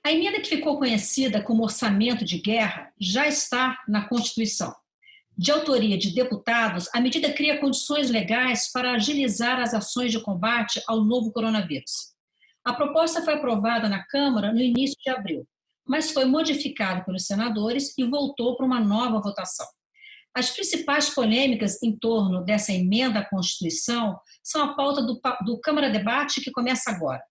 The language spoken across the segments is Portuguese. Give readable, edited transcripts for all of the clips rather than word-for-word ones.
A emenda que ficou conhecida como orçamento de guerra já está na Constituição. De autoria de deputados, a medida cria condições legais para agilizar as ações de combate ao novo coronavírus. A proposta foi aprovada na Câmara no início de abril, mas foi modificada pelos senadores e voltou para uma nova votação. As principais polêmicas em torno dessa emenda à Constituição são a pauta do Câmara Debate, que começa agora.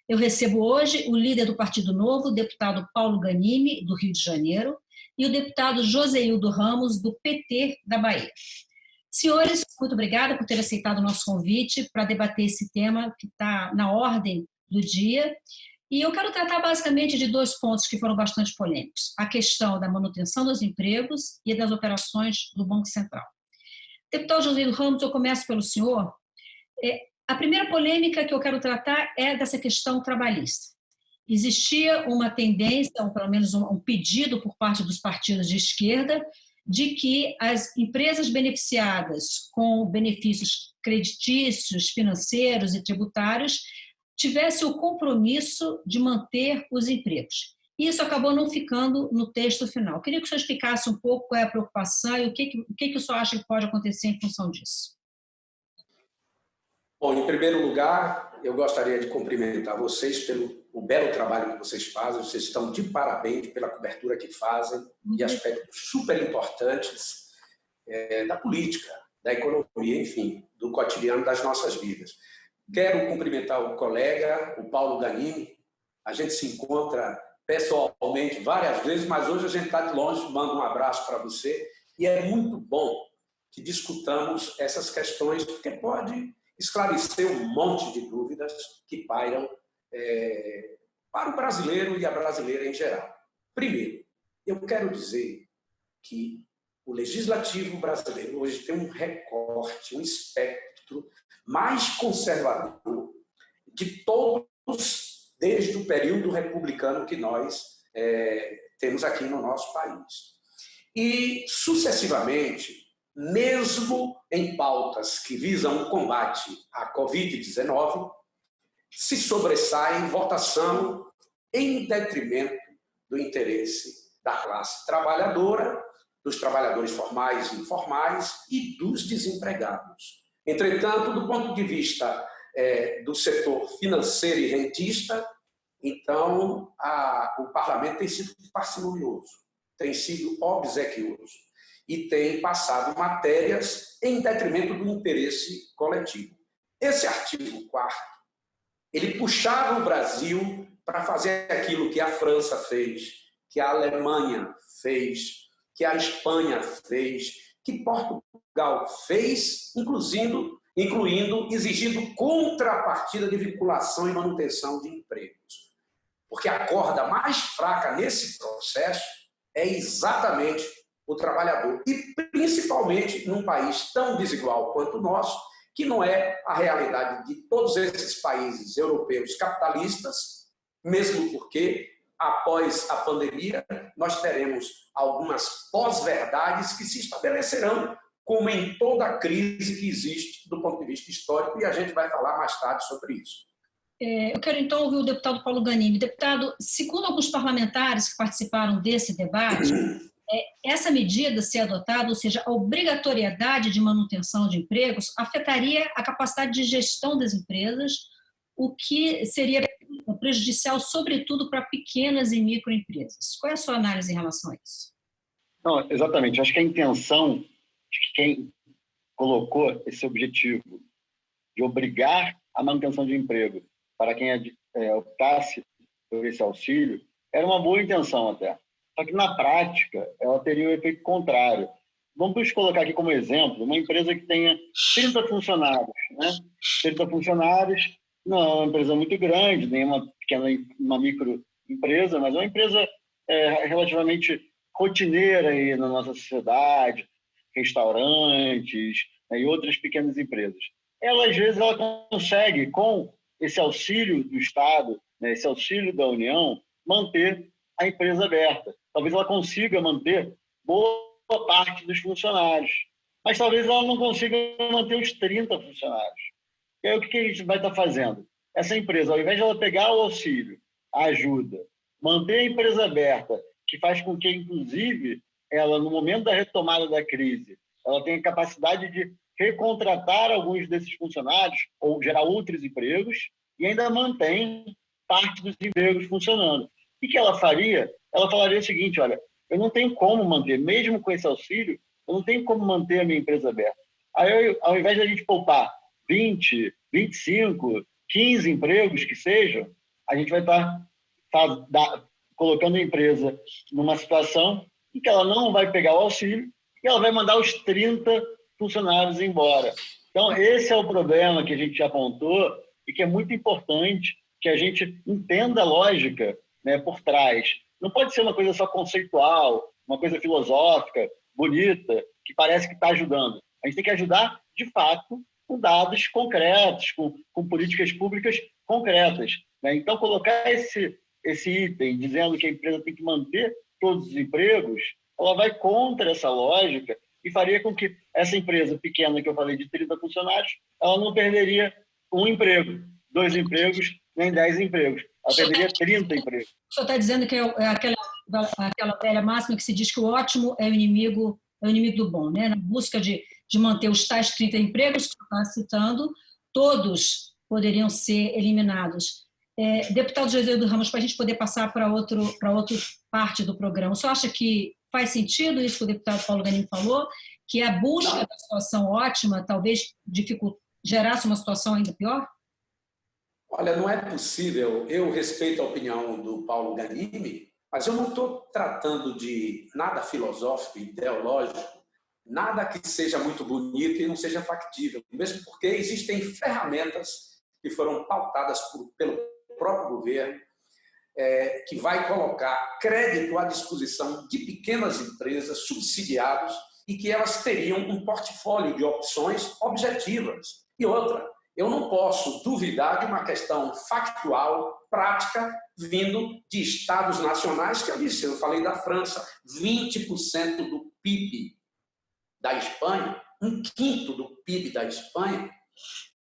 Eu recebo hoje o líder do Partido Novo, o deputado Paulo Ganimi, do Rio de Janeiro, e o deputado Joseildo Ramos, do PT da Bahia. Senhores, muito obrigada por ter aceitado o nosso convite para debater esse tema que está na ordem do dia. E eu quero tratar basicamente de dois pontos que foram bastante polêmicos: a questão da manutenção dos empregos e das operações do Banco Central. Deputado Joseildo Ramos, eu começo pelo senhor. A primeira polêmica que eu quero tratar é dessa questão trabalhista. Existia uma tendência, ou pelo menos um pedido por parte dos partidos de esquerda, de que as empresas beneficiadas com benefícios creditícios, financeiros e tributários tivessem o compromisso de manter os empregos. Isso acabou não ficando no texto final. Eu queria que o senhor explicasse um pouco qual é a preocupação e o que o senhor acha que pode acontecer em função disso. Bom, em primeiro lugar, eu gostaria de cumprimentar vocês pelo belo trabalho que vocês fazem. Vocês estão de parabéns pela cobertura que fazem e aspectos super importantes da política, da economia, enfim, do cotidiano das nossas vidas. Quero cumprimentar o colega, o Paulo Ganimi. A gente se encontra pessoalmente várias vezes, mas hoje a gente está de longe. Mando um abraço para você. E é muito bom que discutamos essas questões, porque pode esclarecer um monte de dúvidas que pairam para o brasileiro e a brasileira em geral. Primeiro, eu quero dizer que o legislativo brasileiro hoje tem um recorte, um espectro mais conservador de todos desde o período republicano que nós temos aqui no nosso país. E, sucessivamente, mesmo em pautas que visam o combate à Covid-19, se sobressai em votação em detrimento do interesse da classe trabalhadora, dos trabalhadores formais e informais e dos desempregados. Entretanto, do ponto de vista do setor financeiro e rentista, então o parlamento tem sido parcimonioso, tem sido obsequioso e tem passado matérias em detrimento do interesse coletivo. Esse artigo 4º, ele puxava o Brasil para fazer aquilo que a França fez, que a Alemanha fez, que a Espanha fez, que Portugal fez, incluindo exigindo contrapartida de vinculação e manutenção de empregos. Porque a corda mais fraca nesse processo é exatamente o trabalhador, e principalmente num país tão desigual quanto o nosso, que não é a realidade de todos esses países europeus capitalistas, mesmo porque, após a pandemia, nós teremos algumas pós-verdades que se estabelecerão, como em toda a crise que existe do ponto de vista histórico, e a gente vai falar mais tarde sobre isso. Eu quero então ouvir o deputado Paulo Ganimi. Deputado, segundo alguns parlamentares que participaram desse debate, essa medida ser adotada, ou seja, a obrigatoriedade de manutenção de empregos, afetaria a capacidade de gestão das empresas, o que seria prejudicial, sobretudo, para pequenas e microempresas. Qual é a sua análise em relação a isso? Não, exatamente. Acho que a intenção de quem colocou esse objetivo de obrigar a manutenção de emprego para quem optasse por esse auxílio era uma boa intenção até. Só que, na prática, ela teria o efeito contrário. Vamos colocar aqui como exemplo uma empresa que tenha 30 funcionários. 30 funcionários não é uma empresa muito grande, nem uma pequena, uma microempresa, mas é uma empresa relativamente rotineira aí na nossa sociedade, restaurantes, e outras pequenas empresas. Ela, às vezes, ela consegue, com esse auxílio do Estado, esse auxílio da União, manter a empresa aberta. Talvez ela consiga manter boa parte dos funcionários, mas talvez ela não consiga manter os 30 funcionários. E aí o que a gente vai estar fazendo? Essa empresa, ao invés de ela pegar o auxílio, a ajuda, manter a empresa aberta, que faz com que, inclusive, ela, no momento da retomada da crise, ela tenha capacidade de recontratar alguns desses funcionários ou gerar outros empregos e ainda mantém parte dos empregos funcionando. O que ela faria? Ela falaria o seguinte, olha, eu não tenho como manter, mesmo com esse auxílio, eu não tenho como manter a minha empresa aberta. Aí, ao invés de a gente poupar 20, 25, 15 empregos que sejam, a gente vai estar colocando a empresa numa situação em que ela não vai pegar o auxílio e ela vai mandar os 30 funcionários embora. Então, esse é o problema que a gente apontou e que é muito importante que a gente entenda a lógica, né, por trás. Não pode ser uma coisa só conceitual, uma coisa filosófica, bonita, que parece que está ajudando. A gente tem que ajudar, de fato, com dados concretos, com políticas públicas concretas, né? Então, colocar esse item dizendo que a empresa tem que manter todos os empregos, ela vai contra essa lógica e faria com que essa empresa pequena que eu falei de 30 funcionários, ela não perderia um emprego, 2 empregos, nem 10 empregos. Ela perderia 30 empregos. O senhor está dizendo que é aquela velha máxima que se diz que o ótimo é o inimigo do bom, né? Na busca de manter os tais 30 empregos que o senhor está citando, todos poderiam ser eliminados. Deputado José do Ramos, para a gente poder passar para outra parte do programa, o senhor acha que faz sentido isso que o deputado Paulo Ganimi falou, que a busca da situação ótima talvez gerasse uma situação ainda pior? Olha, não é possível. Eu respeito a opinião do Paulo Ganimi, mas eu não estou tratando de nada filosófico, ideológico, nada que seja muito bonito e não seja factível, mesmo porque existem ferramentas que foram pautadas pelo próprio governo, que vai colocar crédito à disposição de pequenas empresas subsidiadas e que elas teriam um portfólio de opções objetivas. E outra, eu não posso duvidar de uma questão factual, prática, vindo de estados nacionais, que eu falei da França, 20% do PIB da Espanha, 1/5 do PIB da Espanha,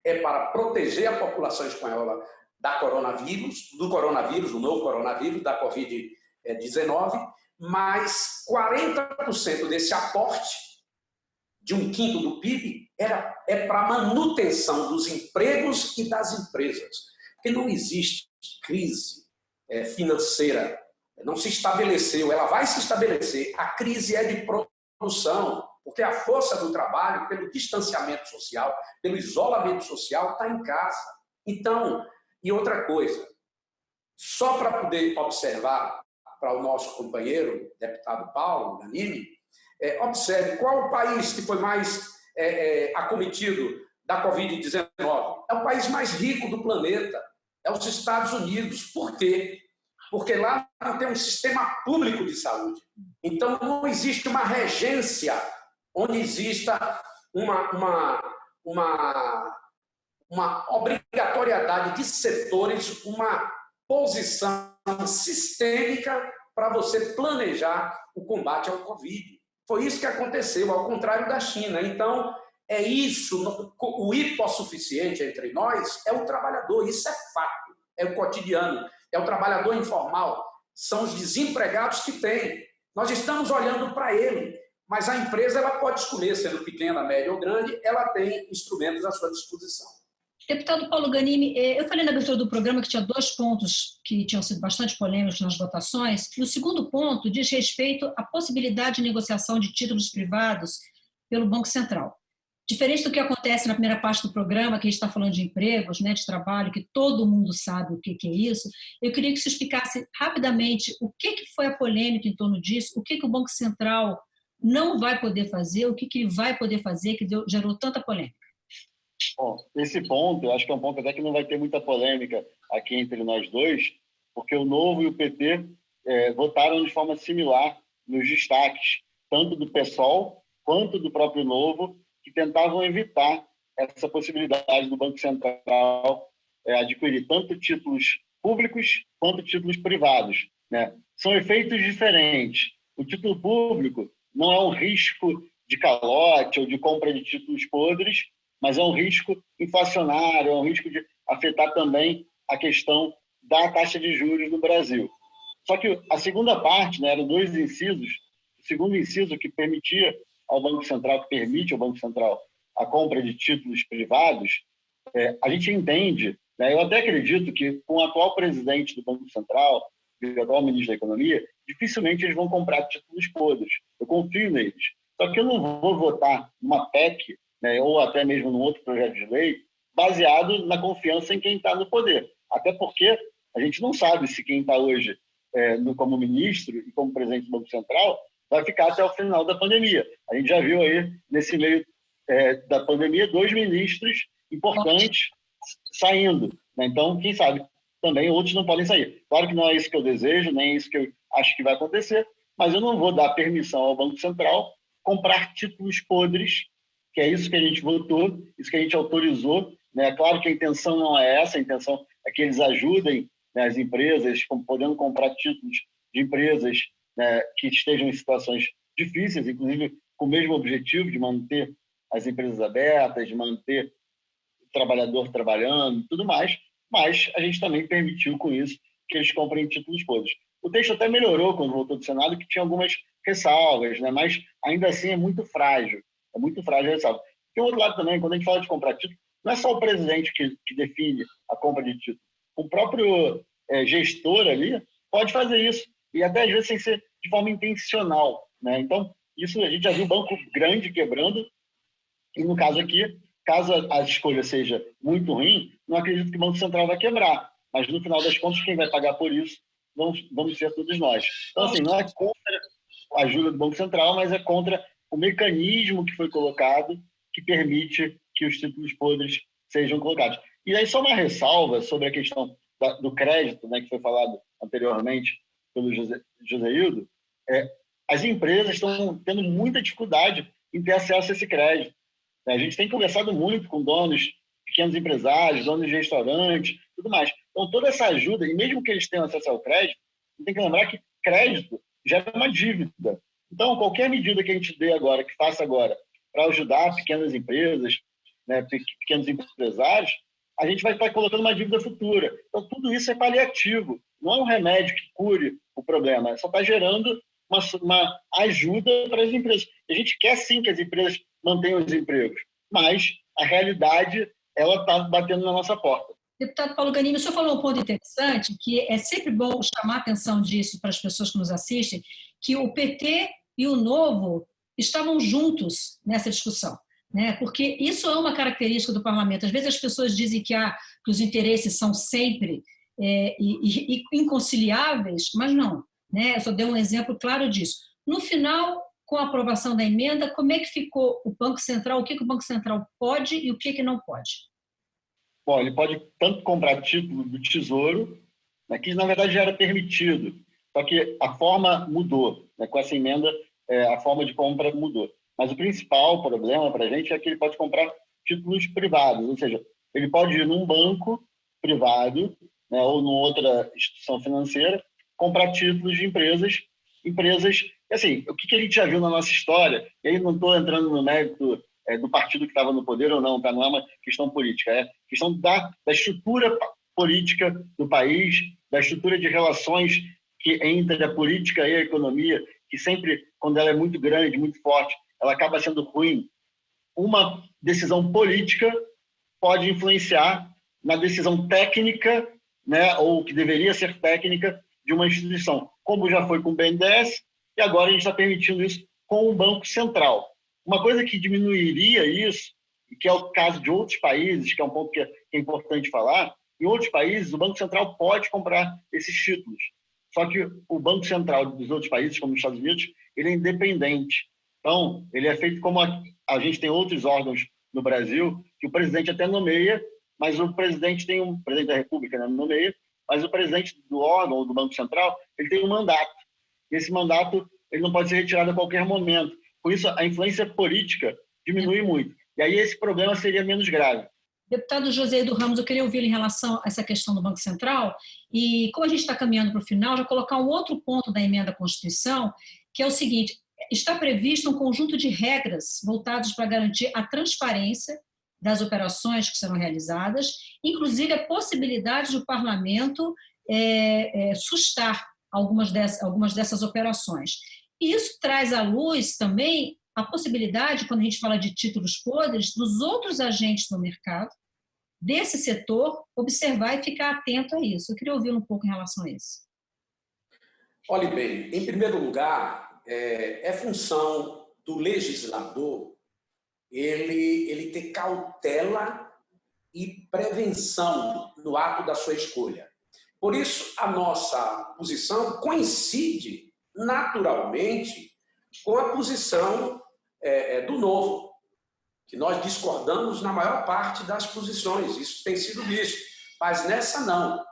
é para proteger a população espanhola do novo coronavírus, da Covid-19, mas 40% desse aporte de 1/5 do PIB é para a manutenção dos empregos e das empresas. Porque não existe crise financeira, não se estabeleceu, ela vai se estabelecer. A crise é de produção, porque a força do trabalho, pelo distanciamento social, pelo isolamento social, está em casa. Então, e outra coisa, só para poder observar para o nosso companheiro, deputado Paulo Ganimi, observe qual o país que foi mais acometido da Covid-19. É o país mais rico do planeta, é os Estados Unidos. Por quê? Porque lá não tem um sistema público de saúde. Então, não existe uma regência onde exista uma obrigatoriedade de setores, uma posição sistêmica para você planejar o combate ao Covid. Foi isso que aconteceu, ao contrário da China. Então, é isso, o hipossuficiente entre nós é o trabalhador, isso é fato, é o cotidiano, é o trabalhador informal, são os desempregados que tem. Nós estamos olhando para ele, mas a empresa ela pode escolher, sendo pequena, média ou grande, ela tem instrumentos à sua disposição. Deputado Paulo Ganimi, eu falei na abertura do programa que tinha 2 pontos que tinham sido bastante polêmicos nas votações, e o segundo ponto diz respeito à possibilidade de negociação de títulos privados pelo Banco Central. Diferente do que acontece na primeira parte do programa, que a gente está falando de empregos, né, de trabalho, que todo mundo sabe o que é isso, eu queria que você explicasse rapidamente o que foi a polêmica em torno disso, o que o Banco Central não vai poder fazer, o que ele vai poder fazer, que gerou tanta polêmica. Bom, esse ponto, eu acho que é um ponto até que não vai ter muita polêmica aqui entre nós dois, porque o Novo e o PT votaram de forma similar nos destaques, tanto do PSOL quanto do próprio Novo, que tentavam evitar essa possibilidade do Banco Central adquirir tanto títulos públicos quanto títulos privados, né? São efeitos diferentes. O título público não é um risco de calote ou de compra de títulos podres, mas é um risco inflacionário, é um risco de afetar também a questão da taxa de juros no Brasil. Só que a segunda parte, né, eram 2 incisos. O segundo inciso que permitia ao Banco Central, que permite ao Banco Central a compra de títulos privados, a gente entende, né, eu até acredito que com o atual presidente do Banco Central, o atual ministro da Economia, dificilmente eles vão comprar títulos podres. Eu confio neles. Só que eu não vou votar numa PEC, né, ou até mesmo num outro projeto de lei, baseado na confiança em quem está no poder. Até porque a gente não sabe se quem está hoje como ministro e como presidente do Banco Central vai ficar até o final da pandemia. A gente já viu aí, nesse meio da pandemia, 2 ministros importantes saindo, né? Então, quem sabe, também outros não podem sair. Claro que não é isso que eu desejo, nem é isso que eu acho que vai acontecer, mas eu não vou dar permissão ao Banco Central comprar títulos podres, que é isso que a gente votou, isso que a gente autorizou, né? Claro que a intenção não é essa, a intenção é que eles ajudem, né, as empresas, podendo comprar títulos de empresas, né, que estejam em situações difíceis, inclusive com o mesmo objetivo de manter as empresas abertas, de manter o trabalhador trabalhando e tudo mais, mas a gente também permitiu com isso que eles comprem títulos podres. O texto até melhorou quando voltou do Senado, que tinha algumas ressalvas, né, mas ainda assim é muito frágil a ressalva. Tem outro lado também, quando a gente fala de comprar título, não é só o presidente que define a compra de título. O próprio gestor ali pode fazer isso, e até às vezes sem ser de forma intencional, né? Então, isso a gente já viu banco grande quebrando, e no caso aqui, caso a escolha seja muito ruim, não acredito que o Banco Central vai quebrar, mas no final das contas, quem vai pagar por isso vamos ser todos nós. Então, assim, não é contra a ajuda do Banco Central, mas é contra o mecanismo que foi colocado que permite que os títulos podres sejam colocados. E aí só uma ressalva sobre a questão do crédito, né, que foi falado anteriormente pelo Joséildo. As empresas estão tendo muita dificuldade em ter acesso a esse crédito. A gente tem conversado muito com donos, pequenos empresários, donos de restaurantes, tudo mais. Então, toda essa ajuda, e mesmo que eles tenham acesso ao crédito, tem que lembrar que crédito gera uma dívida. Então, qualquer medida que a gente dê agora, que faça agora, para ajudar pequenas empresas, né, pequenos empresários, a gente vai estar colocando uma dívida futura. Então, tudo isso é paliativo. Não é um remédio que cure o problema, só está gerando uma ajuda para as empresas. A gente quer, sim, que as empresas mantenham os empregos, mas a realidade ela está batendo na nossa porta. Deputado Paulo Ganimi, o senhor falou um ponto interessante, que é sempre bom chamar a atenção disso para as pessoas que nos assistem, que o PT e o Novo estavam juntos nessa discussão, né? Porque isso é uma característica do parlamento. Às vezes as pessoas dizem que os interesses são sempre inconciliáveis, mas não, né? Eu só dei um exemplo claro disso. No final, com a aprovação da emenda, como é que ficou o Banco Central? O que o Banco Central pode e o que não pode? Bom, ele pode tanto comprar título do Tesouro, né, que na verdade já era permitido, só que a forma mudou, né? Com essa emenda a forma de compra mudou. Mas o principal problema para a gente é que ele pode comprar títulos privados, ou seja, ele pode ir num banco privado, né, ou numa outra instituição financeira, comprar títulos de empresas, assim, o que a gente já viu na nossa história, e aí não estou entrando no mérito do partido que estava no poder ou não, tá? Não é uma questão política, é questão da estrutura política do país, da estrutura de relações entre a política e a economia, que sempre, quando ela é muito grande, muito forte, ela acaba sendo ruim. Uma decisão política pode influenciar na decisão técnica, né, ou que deveria ser técnica, de uma instituição, como já foi com o BNDES, e agora a gente está permitindo isso com o Banco Central. Uma coisa que diminuiria isso, e que é o caso de outros países, que é um ponto que é importante falar, em outros países o Banco Central pode comprar esses títulos. Só que o Banco Central dos outros países, como os Estados Unidos, ele é independente. Então, ele é feito como a gente tem outros órgãos no Brasil, que o presidente até nomeia, mas o presidente presidente da República, né, nomeia, mas o presidente do órgão, ou do Banco Central, ele tem um mandato. E esse mandato ele não pode ser retirado a qualquer momento. Por isso, a influência política diminui muito. E aí esse problema seria menos grave. Deputado Joséildo Ramos, eu queria ouvi-lo em relação a essa questão do Banco Central e, como a gente está caminhando para o final, já colocar um outro ponto da emenda à Constituição, que é o seguinte: está previsto um conjunto de regras voltadas para garantir a transparência das operações que serão realizadas, inclusive a possibilidade do parlamento sustar algumas dessas operações. E isso traz à luz também a possibilidade, quando a gente fala de títulos podres, dos outros agentes do mercado, desse setor, observar e ficar atento a isso. Eu queria ouvir um pouco em relação a isso. Olhe bem, em primeiro lugar, é função do legislador ele ter cautela e prevenção no ato da sua escolha. Por isso, a nossa posição coincide naturalmente com a posição do Novo, que nós discordamos na maior parte das posições, isso tem sido visto, mas nessa não.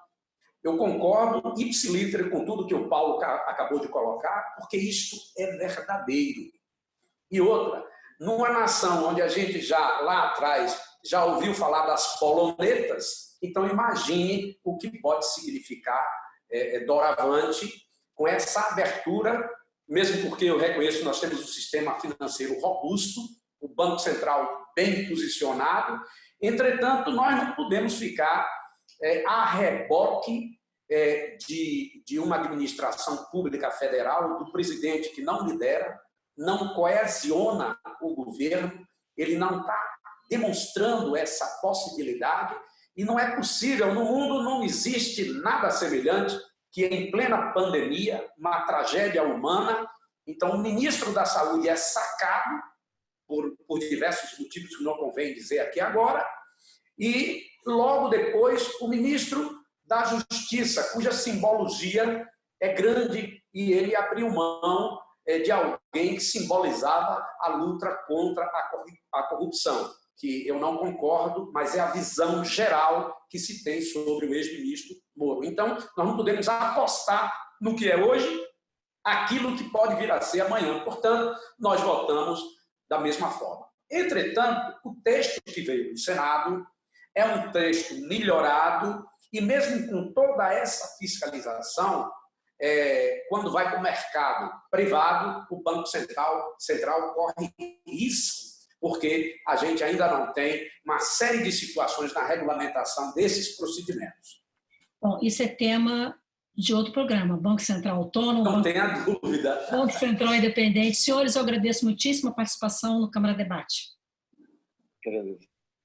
Eu concordo ipsiliter com tudo que o Paulo acabou de colocar, porque isto é verdadeiro. E outra, numa nação onde a gente já, lá atrás, já ouviu falar das polonetas, então imagine o que pode significar doravante com essa abertura, mesmo porque eu reconheço que nós temos um sistema financeiro robusto, o Banco Central bem posicionado, entretanto, nós não podemos ficar a reboque de uma administração pública federal, do presidente que não lidera, não coesiona o governo, ele não está demonstrando essa possibilidade, e não é possível, no mundo não existe nada semelhante que em plena pandemia, uma tragédia humana, então o ministro da Saúde é sacado, por diversos motivos que não convém dizer aqui agora, e logo depois o ministro da Justiça, cuja simbologia é grande, e ele abriu mão de alguém que simbolizava a luta contra a corrupção, que eu não concordo, mas é a visão geral que se tem sobre o ex-ministro Moro. Então, nós não podemos apostar no que é hoje, aquilo que pode vir a ser amanhã. Portanto, nós votamos da mesma forma. Entretanto, o texto que veio do Senado é um texto melhorado e mesmo com toda essa fiscalização, quando vai para o mercado privado, o Banco Central corre risco, porque a gente ainda não tem uma série de situações na regulamentação desses procedimentos. Bom, isso é tema de outro programa, Banco Central Autônomo. Não tenha dúvida. Banco Central Independente. Senhores, eu agradeço muitíssimo a participação no Câmara Debate.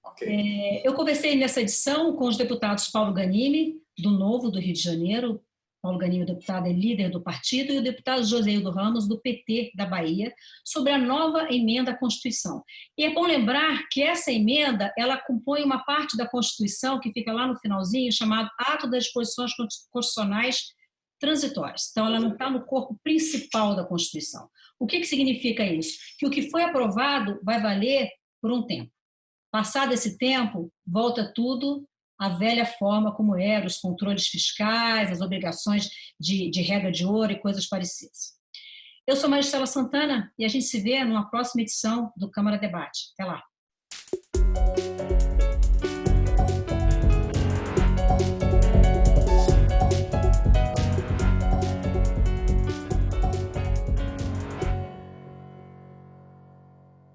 Okay. Eu conversei nessa edição com os deputados Paulo Ganimi, do Novo, do Rio de Janeiro. Paulo Ganimi, o deputado, é líder do partido, e o deputado Joseildo Ramos, do PT da Bahia, sobre a nova emenda à Constituição. E é bom lembrar que essa emenda, ela compõe uma parte da Constituição, que fica lá no finalzinho, chamado Ato das Disposições Constitucionais Transitórias. Então, ela não está no corpo principal da Constituição. O que significa isso? Que o que foi aprovado vai valer por um tempo. Passado esse tempo, volta tudo à velha forma como era, os controles fiscais, as obrigações de regra de ouro e coisas parecidas. Eu sou Maristela Santana e a gente se vê numa próxima edição do Câmara Debate. Até lá.